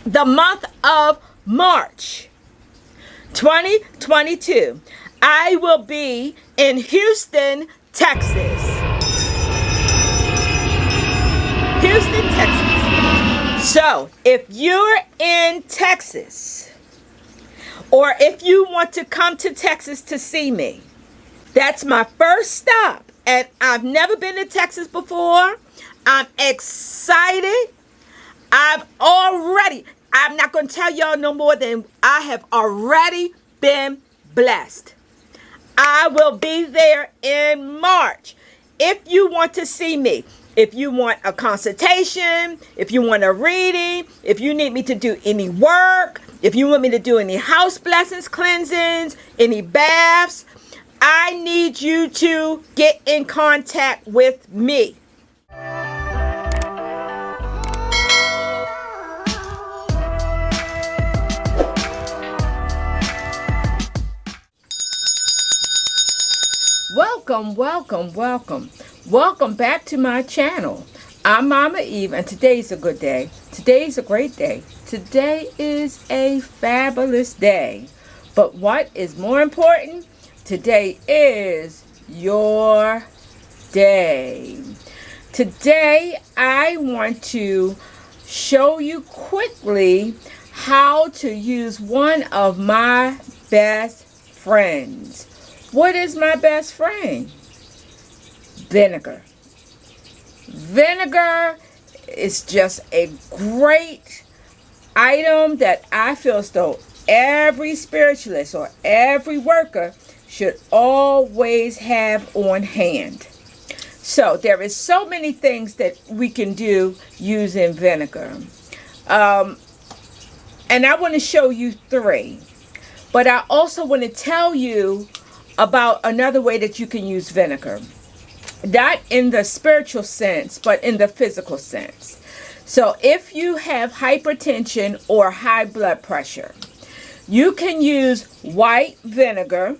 the month of March 2022. I will be in Houston, Texas. Houston, Texas. So, if you're in Texas, or if you want to come to Texas to see me, that's my first stop. And I've never been to Texas before. I'm excited. I'm not going to tell y'all no more than I have already been blessed. I will be there in March. If you want to see me, if you want a consultation, if you want a reading, if you need me to do any work, if you want me to do any house blessings, cleansings, any baths, I need you to get in contact with me. Welcome back to my channel. I'm Mama Eve, and today's a good day. Today's a great day. Today is a fabulous day. But what is more important? Today is your day. Today, I want to show you quickly how to use one of my best friends. What is my best friend? Vinegar. Vinegar is just a great item that I feel as though every spiritualist or every worker should always have on hand. So there is so many things that we can do using vinegar. And I want to show you 3. But I also want to tell you about another way that you can use vinegar. Not in the spiritual sense, but in the physical sense. So if you have hypertension or high blood pressure, you can use white vinegar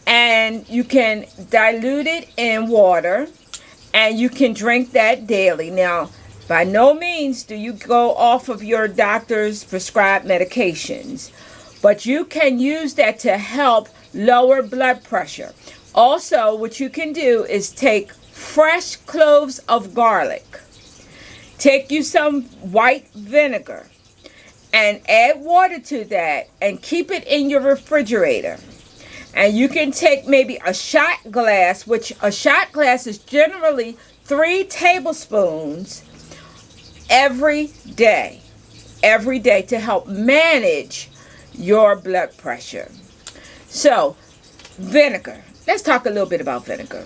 and you can dilute it in water and you can drink that daily. Now, by no means do you go off of your doctor's prescribed medications, but you can use that to help lower blood pressure. Also, what you can do is take fresh cloves of garlic. Take you some white vinegar and add water to that and keep it in your refrigerator. And you can take maybe a shot glass, which a shot glass is generally 3 tablespoons every day to help manage your blood pressure. So, vinegar. Let's talk a little bit about vinegar.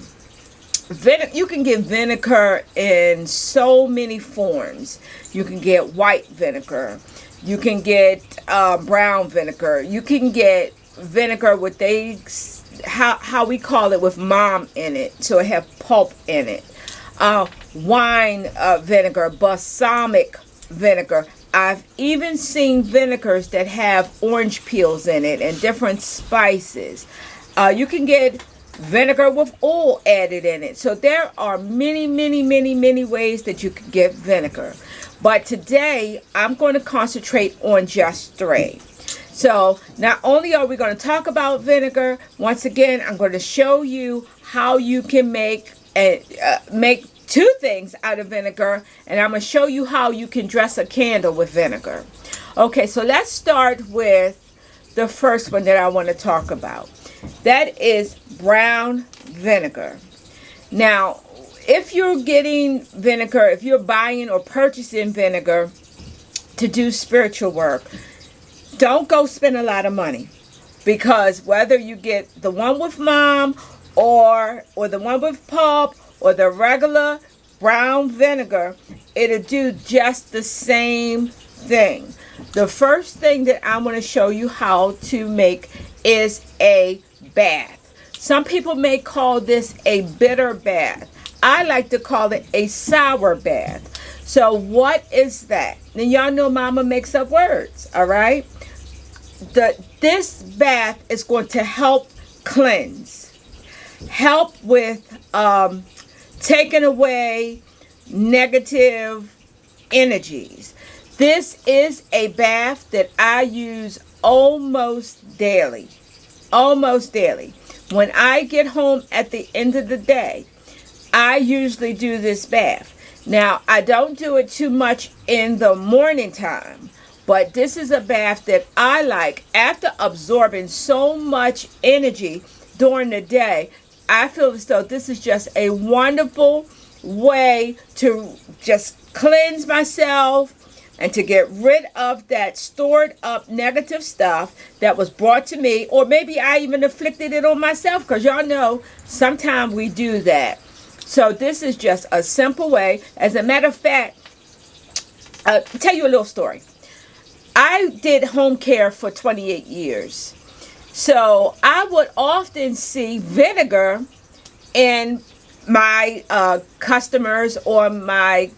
You can get vinegar in so many forms. You can get white vinegar. You can get brown vinegar. You can get vinegar with how we call it, with mom in it, so it have pulp in it. Wine vinegar, balsamic vinegar. I've even seen vinegars that have orange peels in it and different spices. You can get vinegar with oil added in it. So there are many ways that you can get vinegar. But today, I'm going to concentrate on just 3. So not only are we going to talk about vinegar, once again, I'm going to show you how you can make 2 things out of vinegar, and I'm going to show you how you can dress a candle with vinegar. Okay, so let's start with the first one that I want to talk about. That is brown vinegar. Now, if you're getting vinegar, if you're buying or purchasing vinegar to do spiritual work, don't go spend a lot of money, because whether you get the one with mom or the one with pulp or the regular brown vinegar, it'll do just the same thing. The first thing that I'm going to show you how to make is a bath. Some people may call this a bitter bath. I like to call it a sour bath. So what is that? Now y'all know Mama makes up words, all right? This bath is going to help cleanse, help with taking away negative energies. This is a bath that I use almost daily. Almost daily. When I get home at the end of the day, I usually do this bath. Now, I don't do it too much in the morning time, but this is a bath that I like. After absorbing so much energy during the day, I feel as though this is just a wonderful way to just cleanse myself and to get rid of that stored up negative stuff that was brought to me, or maybe I even inflicted it on myself, because y'all know sometimes we do that. So this is just a simple way. As a matter of fact, I'll tell you a little story. I did home care for 28 years. So I would often see vinegar in my customers or my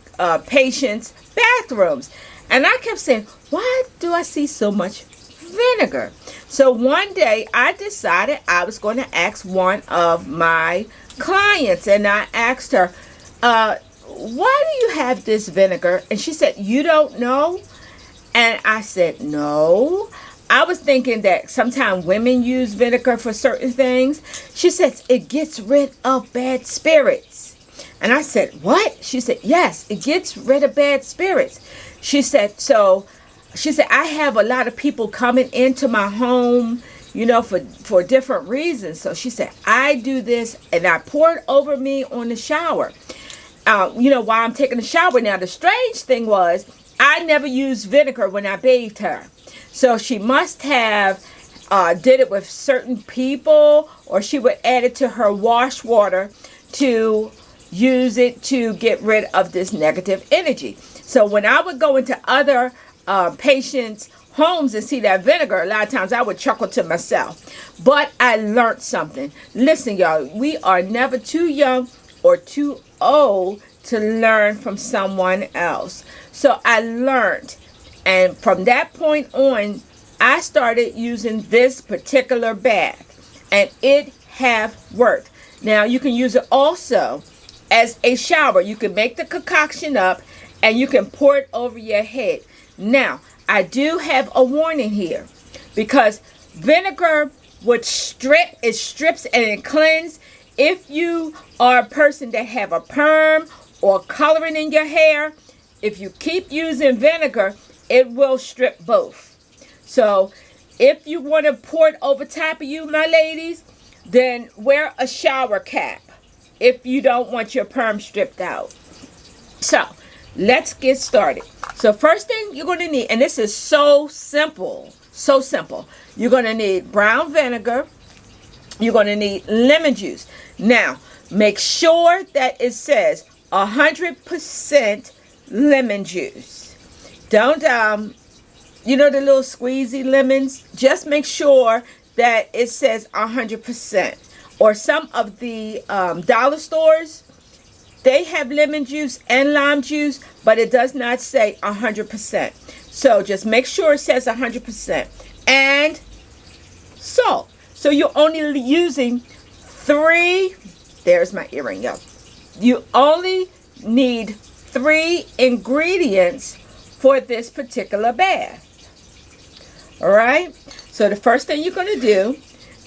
patients' bathrooms. And I kept saying, why do I see so much vinegar? So one day I decided I was going to ask one of my clients, and I asked her, why do you have this vinegar? And she said, you don't know? And I said, no. I was thinking that sometimes women use vinegar for certain things. She says it gets rid of bad spirits. And I said, what? She said, yes, it gets rid of bad spirits. She said, I have a lot of people coming into my home, for different reasons. So she said, I do this and I pour it over me on the shower. While I'm taking a shower. Now, the strange thing was, I never used vinegar when I bathed her. So she must have did it with certain people, or she would add it to her wash water to use it to get rid of this negative energy. So when I would go into other patients' homes and see that vinegar, a lot of times I would chuckle to myself. But I learned something. Listen, y'all, we are never too young or too old to learn from someone else. So I learned. And from that point on, I started using this particular bath. And it have worked. Now, you can use it also as a shower. You can make the concoction up and you can pour it over your head. Now, I do have a warning here, because vinegar would strips and it cleanses. If you are a person that have a perm or coloring in your hair, if you keep using vinegar, it will strip both. So if you want to pour it over top of you, my ladies, then wear a shower cap if you don't want your perm stripped out. So let's get started. So first thing you're going to need, and this is so simple, you're going to need brown vinegar. You're going to need lemon juice. Now, make sure that it says 100% lemon juice. Don't, the little squeezy lemons, just make sure that it says 100%. Or some of the dollar stores, they have lemon juice and lime juice, but it does not say 100%. So just make sure it says 100%. And salt. So you're only using 3, there's my earring, yo. You only need 3 ingredients for this particular bath. All right? So the first thing you're going to do,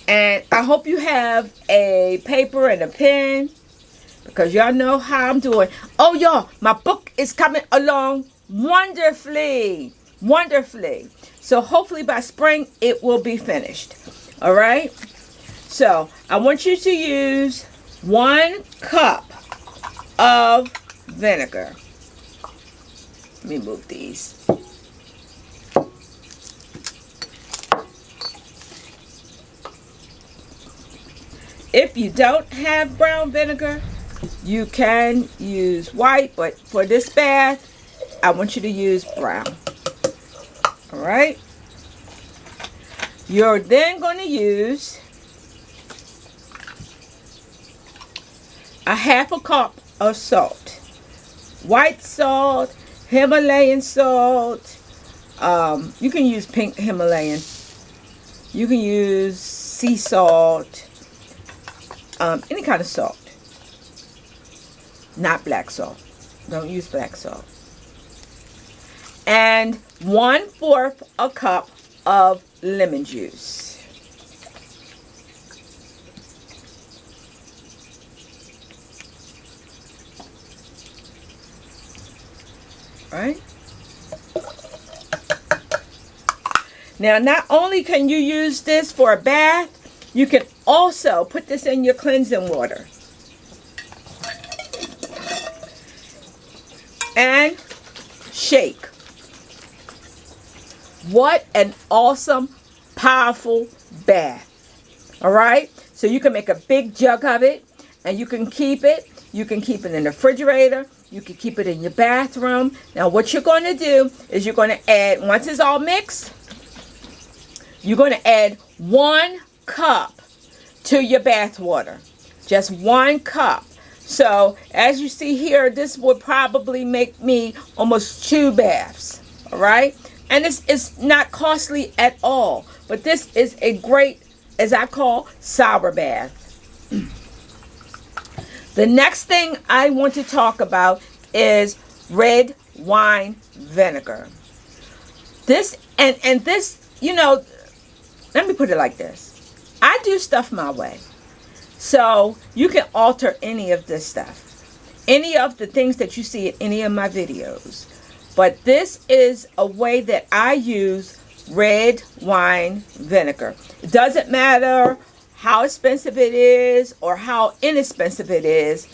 and I hope you have a paper and a pen, because y'all know how I'm doing. Oh, y'all, my book is coming along wonderfully. So hopefully by spring, it will be finished. All right? So I want you to use 1 cup of vinegar. Let me move these. If you don't have brown vinegar, you can use white, but for this bath, I want you to use brown. All right? You're then going to use a 1/2 cup of salt. White salt, Himalayan salt. You can use pink Himalayan. You can use sea salt. Any kind of salt. Not black salt. Don't use black salt. and 1/4 a cup of lemon juice. All right. Now, not only can you use this for a bath, you can also put this in your cleansing water. And shake. What an awesome, powerful bath. All right? So you can make a big jug of it, and you can keep it. You can keep it in the refrigerator. You can keep it in your bathroom. Now, what you're going to do is you're going to add, once it's all mixed, you're going to add 1 cup to your bath water. Just 1 cup. So, as you see here, this would probably make me almost 2 baths. All right? And it's not costly at all. But this is a great, as I call, sour bath. The next thing I want to talk about is red wine vinegar. This, and this, you know, let me put it like this. I do stuff my way. So you can alter any of this stuff. Any of the things that you see in any of my videos. But this is a way that I use red wine vinegar. It doesn't matter how expensive it is or how inexpensive it is.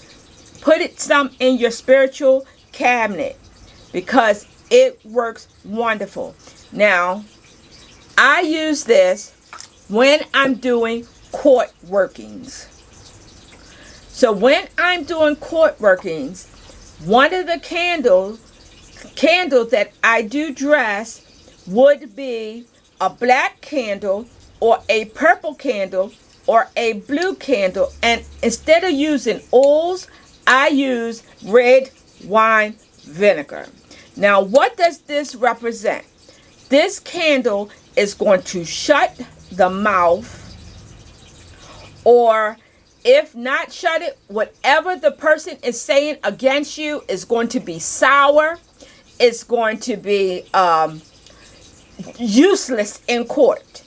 Put it some in your spiritual cabinet because it works wonderful. Now, I use this when I'm doing court workings. So when I'm doing court workings, one of the candles that I do dress would be a black candle or a purple candle or a blue candle. And instead of using oils, I use red wine vinegar. Now, what does this represent? This candle is going to shut the mouth, or if not shut it, whatever the person is saying against you is going to be sour. It's going to be useless in court.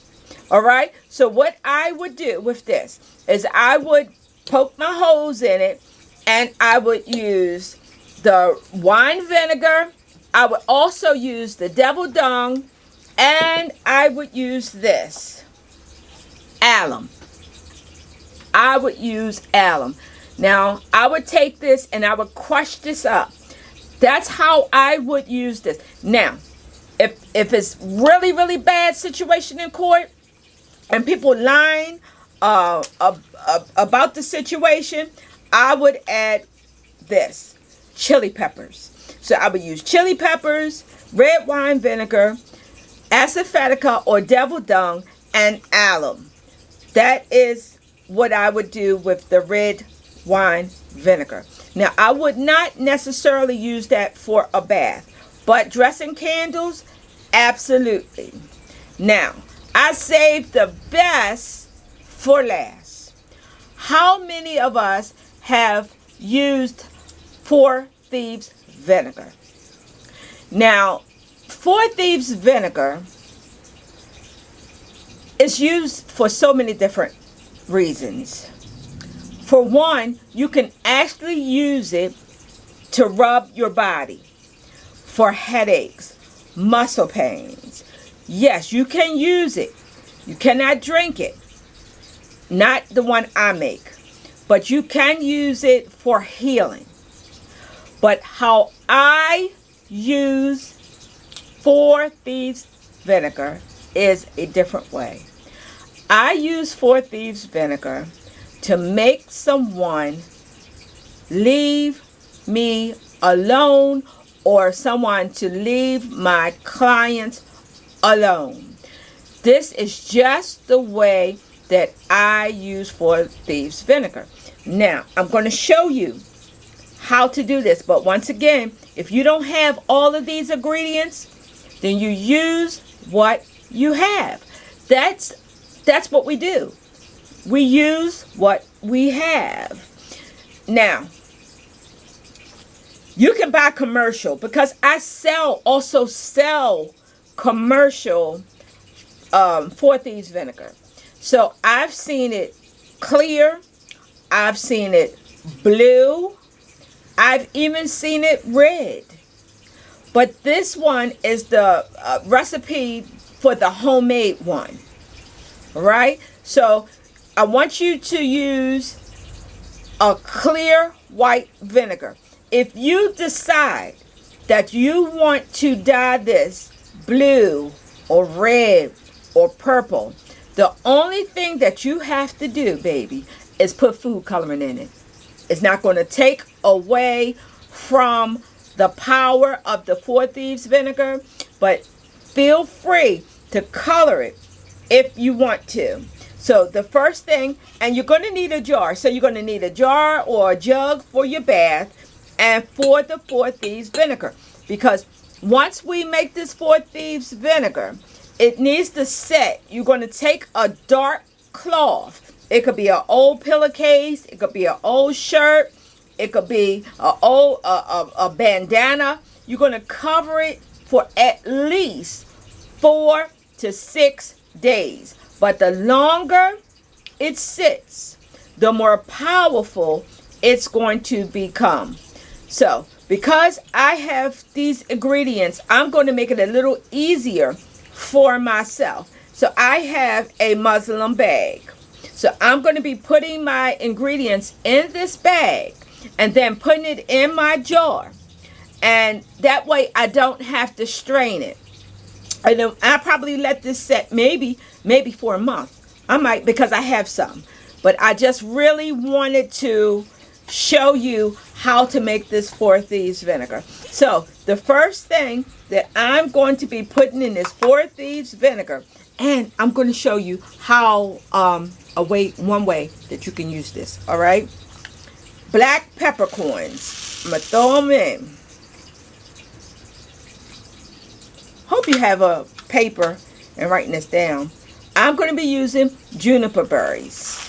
All right. So what I would do with this is I would poke my holes in it, and I would use the wine vinegar. I would also use the devil dung, and I would use this alum. I would use alum. Now, I would take this and I would crush this up. That's how I would use this. Now, if it's really, really bad situation in court and people lying about the situation, I would add this, chili peppers. So I would use chili peppers, red wine vinegar, asafoetida or devil dung, and alum. That is what I would do with the red wine vinegar. Now, I would not necessarily use that for a bath, but dressing candles, absolutely. Now, I saved the best for last. How many of us have used 4 Thieves vinegar? Now, 4 Thieves vinegar is used for so many different reasons. For one, you can actually use it to rub your body for headaches, muscle pains. Yes, you can use it. You cannot drink it. Not the one I make. But you can use it for healing. But how I use 4 Thieves vinegar is a different way. I use 4 Thieves vinegar to make someone leave me alone, or someone to leave my clients alone. This is just the way that I use 4 Thieves vinegar. Now, I'm going to show you how to do this. But once again, if you don't have all of these ingredients, then you use what you have. That's what we do. We use what we have. Now, You can buy commercial, because I also sell commercial Four Thieves vinegar. So I've seen it clear, I've seen it blue, I've even seen it red. But this one is the recipe for the homemade one. Right? So I want you to use a clear white vinegar. If you decide that you want to dye this blue or red or purple, the only thing that you have to do, baby, is put food coloring in it. It's not going to take away from the power of the Four Thieves vinegar, but feel free to color it if you want to. So the first thing, and you're going to need a jar. So you're going to need a jar or a jug for your bath and for the Four Thieves vinegar. Because once we make this Four Thieves vinegar, it needs to set. You're going to take a dark cloth. It could be an old pillowcase. It could be an old shirt. It could be a bandana. You're going to cover it for at least 4 to 6 days. But the longer it sits, the more powerful it's going to become. So, because I have these ingredients, I'm going to make it a little easier for myself. So I have a muslin bag. So I'm going to be putting my ingredients in this bag and then putting it in my jar. And that way I don't have to strain it. And then I'll probably let this set maybe for a month. I might, because I have some. But I just really wanted to show you how to make this Four Thieves vinegar. So the first thing that I'm going to be putting in this Four Thieves vinegar, and I'm going to show you how one way that you can use this. All right, black peppercorns. I'm gonna throw them in. Hope you have a paper and writing this down. I'm going to be using juniper berries.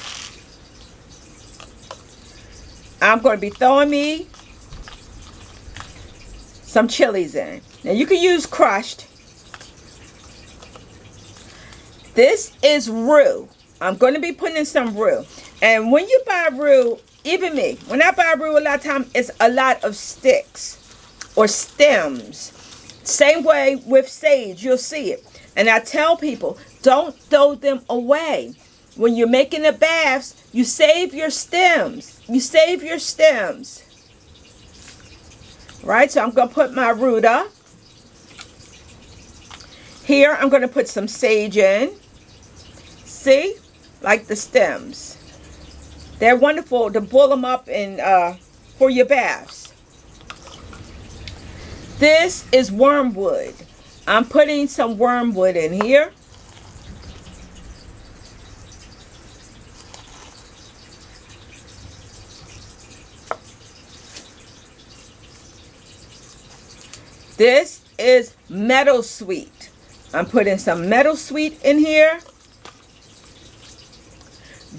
I'm going to be throwing me some chilies in. Now you can use crushed. This is rue. I'm going to be putting in some rue. And when you buy rue, even me, when I buy rue, a lot of times it's a lot of sticks or stems. Same way with sage, you'll see it. And I tell people, don't throw them away. When you're making the baths, you save your stems. You save your stems. Right, so I'm going to put my ruta. Here, I'm going to put some sage in. See? Like the stems. They're wonderful to boil them up in, for your baths. This is wormwood. I'm putting some wormwood in here. This is meadow sweet. I'm putting some meadow sweet in here.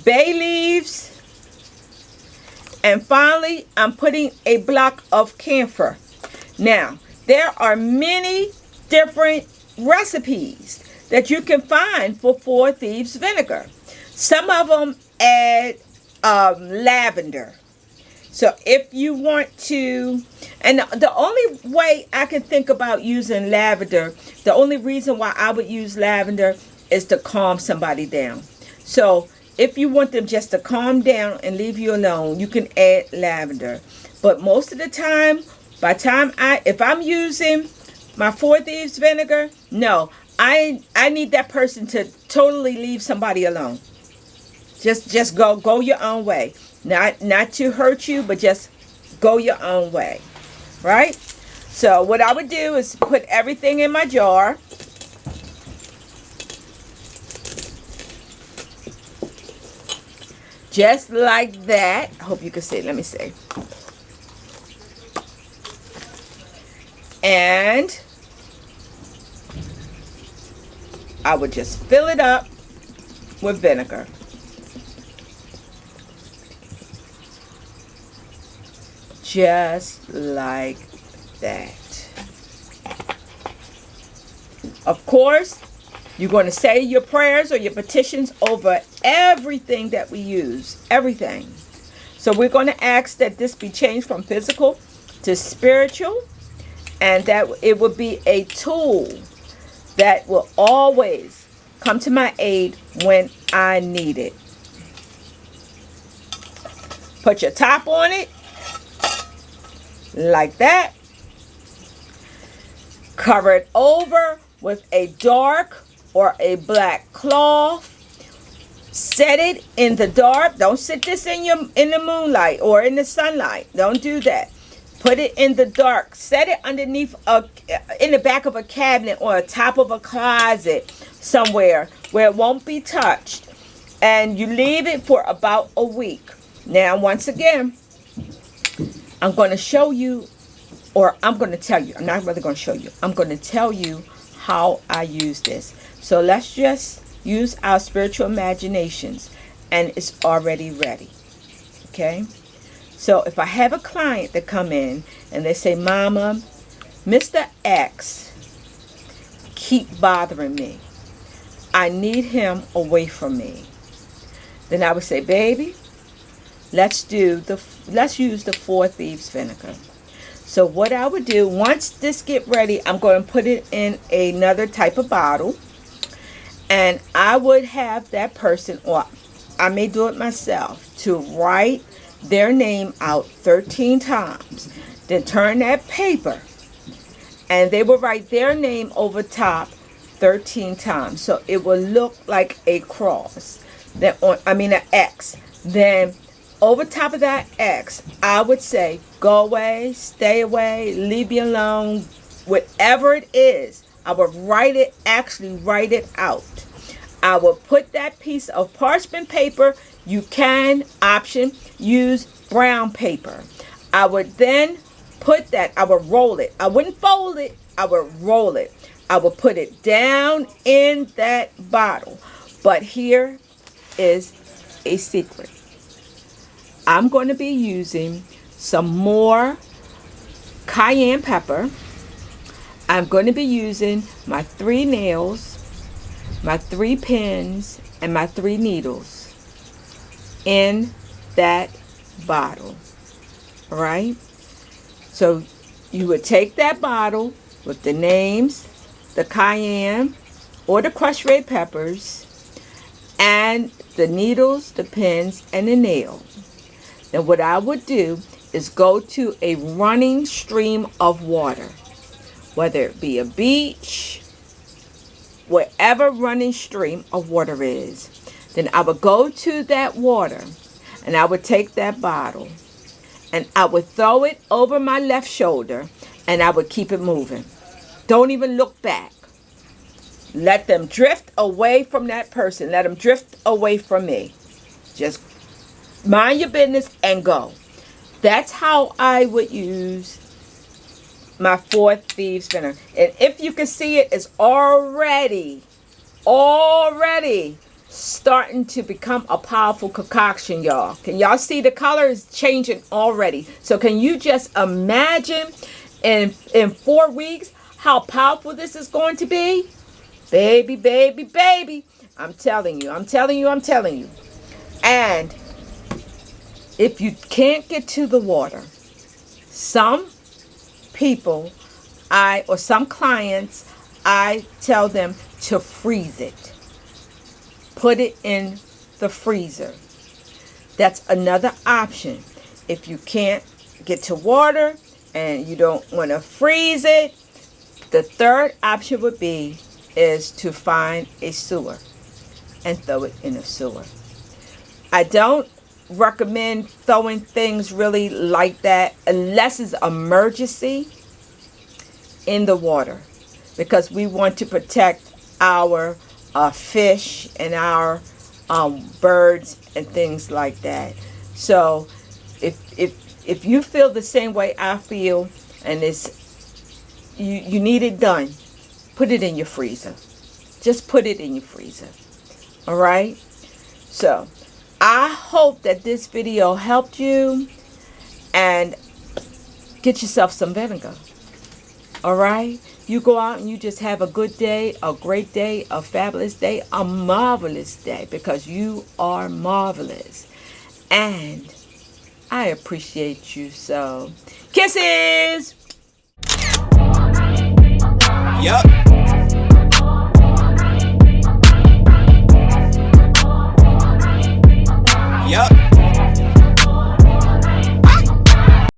Bay leaves. And finally, I'm putting a block of camphor. Now, there are many different recipes that you can find for Four Thieves vinegar. Some of them add lavender. So if you want to, and the only way I can think about using lavender, the only reason why I would use lavender is to calm somebody down. So if you want them just to calm down and leave you alone, you can add lavender. But most of the time, if I'm using my Four Thieves vinegar, no, I need that person to totally leave somebody alone. Just go your own way. Not to hurt you, but just go your own way. Right? So what I would do is put everything in my jar. Just like that. I hope you can see. Let me see. And I would just fill it up with vinegar. just like that. Of course, you're going to say your prayers or your petitions over everything that we use. Everything. So we're going to ask that this be changed from physical to spiritual. And that it will be a tool that will always come to my aid when I need it. Put your top on it. Like that. Cover it over with a dark or a black cloth. Set it in the dark. Don't sit this in the moonlight or in the sunlight. Don't do that. Put it in the dark. Set it underneath in the back of a cabinet or a top of a closet somewhere where it won't be touched. And you leave it for about a week. Now, once again, I'm going to show you, or I'm going to tell you. I'm not really going to show you. I'm going to tell you how I use this. So let's just use our spiritual imaginations, and it's already ready. Okay? So if I have a client that come in and they say, Mama, Mr. X keep bothering me. I need him away from me. Then I would say, baby, let's use the 4 Thieves vinegar. So what I would do, once this get ready, I'm going to put it in another type of bottle. And I would have that person, or I may do it myself, to write their name out 13 times. Then turn that paper, and they will write their name over top 13 times. So it will look like a cross. Then an X. Then over top of that X, I would say, go away, stay away, leave me alone, whatever it is. I would actually write it out. I will put that piece of parchment paper. You can use brown paper. I would then I would roll it. I wouldn't fold it. I would roll it. I would put it down in that bottle. But here is a secret. I'm going to be using some more cayenne pepper. I'm going to be using my 3 nails, my 3 pins, and my 3 needles in that bottle. All right? So you would take that bottle with the names, the cayenne, or the crushed red peppers, and the needles, the pins, and the nail. Then what I would do is go to a running stream of water, whether it be a beach, wherever running stream of water is. Then I would go to that water, and I would take that bottle, and I would throw it over my left shoulder, and I would keep it moving. Don't even look back. Let them drift away from that person. Let them drift away from me. Just mind your business and go. That's how I would use my 4 Thieves vinegar. And if you can see it, it's already starting to become a powerful concoction, y'all. Can y'all see the color is changing already? So can you just imagine in 4 weeks how powerful this is going to be? Baby, baby, baby. I'm telling you. And if you can't get to the water, some people, some clients, I tell them to freeze it. Put it in the freezer. That's another option. If you can't get to water and you don't want to freeze it, the third option would be is to find a sewer and throw it in a sewer. I don't recommend throwing things really like that unless it's emergency in the water, because we want to protect our fish and our birds and things like that. So if you feel the same way I feel, and you need it done, put it in your freezer. Just put it in your freezer. All right? So I hope that this video helped you, and Get yourself some vinegar. All right? You go out and you just have a good day, a great day, a fabulous day, a marvelous day, because you are marvelous. And I appreciate you so. Kisses!